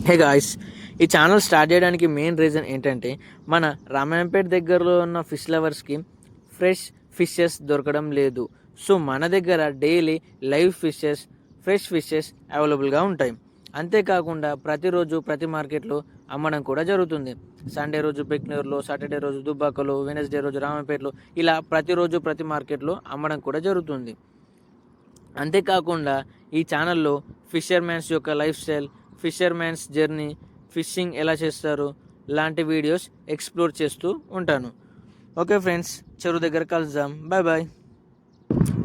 Hey guys, ఈ channel start చేయడానికి main reason ఏంటంటే మన రామాయంపేట దగ్గరలో ఉన్న ఫిష్ లవర్స్కి ఫ్రెష్ ఫిషెస్ దొరకడం లేదు. సో మన దగ్గర daily live fishes, fresh fishes అవైలబుల్గా ఉంటాయి. అంతేకాకుండా ప్రతిరోజు ప్రతి మార్కెట్లో అమ్మడం కూడా జరుగుతుంది. సండే రోజు బెక్నూరులో, సాటర్డే రోజు దుబ్బాకలో, వెనస్డే రోజు రామాయంపేటలో, ఇలా ప్రతిరోజు ప్రతి మార్కెట్లో అమ్మడం కూడా జరుగుతుంది. అంతేకాకుండా ఈ ఛానల్లో ఫిషర్మ్యాన్స్ యొక్క life style, fisherman's journey, fishing ఎలా చేస్తారు లాంటి వీడియోస్ ఎక్స్ప్లోర్ చేస్తూ ఉంటాను. ఓకే ఫ్రెండ్స్, చెరువు దగ్గర కలుద్దాం. Bye bye.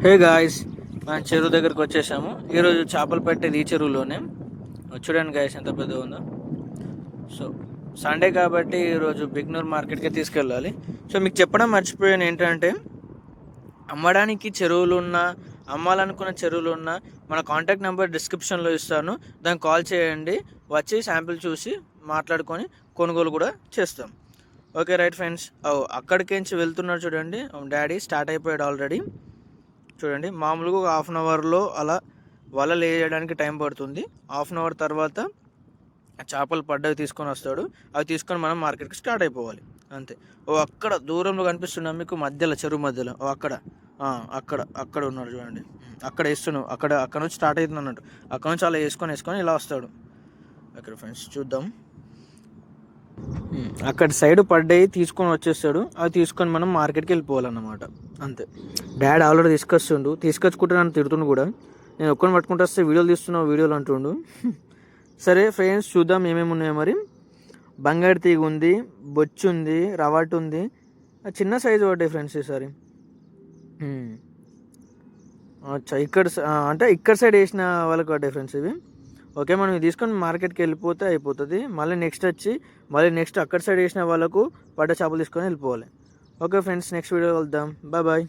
హే గాయ్స్, మనం చెరువు దగ్గరకు వచ్చేసాము. ఈరోజు చేపలు పెట్టేది ఈ చెరువులోనే. చూడండి గాయస్ ఎంత పెద్దగా ఉందో. సో సండే కాబట్టి ఈరోజు బిగ్నూర్ మార్కెట్కి తీసుకెళ్ళాలి. సో మీకు చెప్పడం మర్చిపోయాను ఏంటంటే, అమ్మడానికి చెరువులు ఉన్నా, అమ్మాలనుకున్న చెరువులు ఉన్నా మన కాంటాక్ట్ నెంబర్ డిస్క్రిప్షన్లో ఇస్తాను. దానికి కాల్ చేయండి, వచ్చి శాంపిల్ చూసి మాట్లాడుకొని కొనుగోలు కూడా చేస్తాం. Okay right friends. అక్కడికించి వెళ్తున్నారు చూడండి, డాడీ స్టార్ట్ అయిపోయాడు ఆల్రెడీ. చూడండి, మామూలుగా ఒక హాఫ్ అన్ అవర్లో అలా వలలు వేయడానికి టైం పడుతుంది. హాఫ్ అన్ అవర్ తర్వాత చేపలు పడ్డవి తీసుకొని వస్తాడు. అవి తీసుకొని మనం మార్కెట్కి స్టార్ట్ అయిపోవాలి అంతే. అక్కడ దూరంలో కనిపిస్తున్నాం మీకు, మధ్యలో చెరువు మధ్యలో అక్కడ అక్కడ ఉన్నాడు చూడండి. అక్కడ వేస్తున్నావు, అక్కడ నుంచి స్టార్ట్ అవుతుంది అన్నట్టు. అక్కడ నుంచి అలా వేసుకొని ఇలా వస్తాడు. అక్కడ ఫ్రెండ్స్ చూద్దాం, అక్కడ సైడ్ పడ్డాయి తీసుకొని వచ్చేస్తాడు. అవి తీసుకొని మనం మార్కెట్కి వెళ్ళిపోవాలన్నమాట అంతే. డాడీ ఆల్రెడీ తీసుకొచ్చుకుంటే నన్ను తిడుతుండు కూడా. నేను ఒక్కరిని పట్టుకుంటూ వస్తే వీడియోలు తీస్తున్నావు వీడియోలు అంటుండు. సరే ఫ్రెండ్స్, చూద్దాం ఏమేమి ఉన్నాయో. మరి బంగారు తీగ ఉంది, బొచ్చు ఉంది, రవాటు ఉంది, చిన్న సైజు పడ్డాయి ఫ్రెండ్స్ ఈసారి. ఇక్కడ అంటే ఇక్కడ సైడ్ వేసిన వాళ్ళకి పడ్డాయి ఫ్రెండ్స్ ఇవి. ఓకే, మనం ఇది తీసుకొని మార్కెట్కి వెళ్ళిపోతే అయిపోతుంది. మళ్ళీ నెక్స్ట్ అక్కడ సైడ్ వేసిన వాళ్ళకు పడ్డ చేపలు తీసుకొని వెళ్ళిపోవాలి. ఓకే ఫ్రెండ్స్, నెక్స్ట్ వీడియో వెళ్దాం. Bye bye.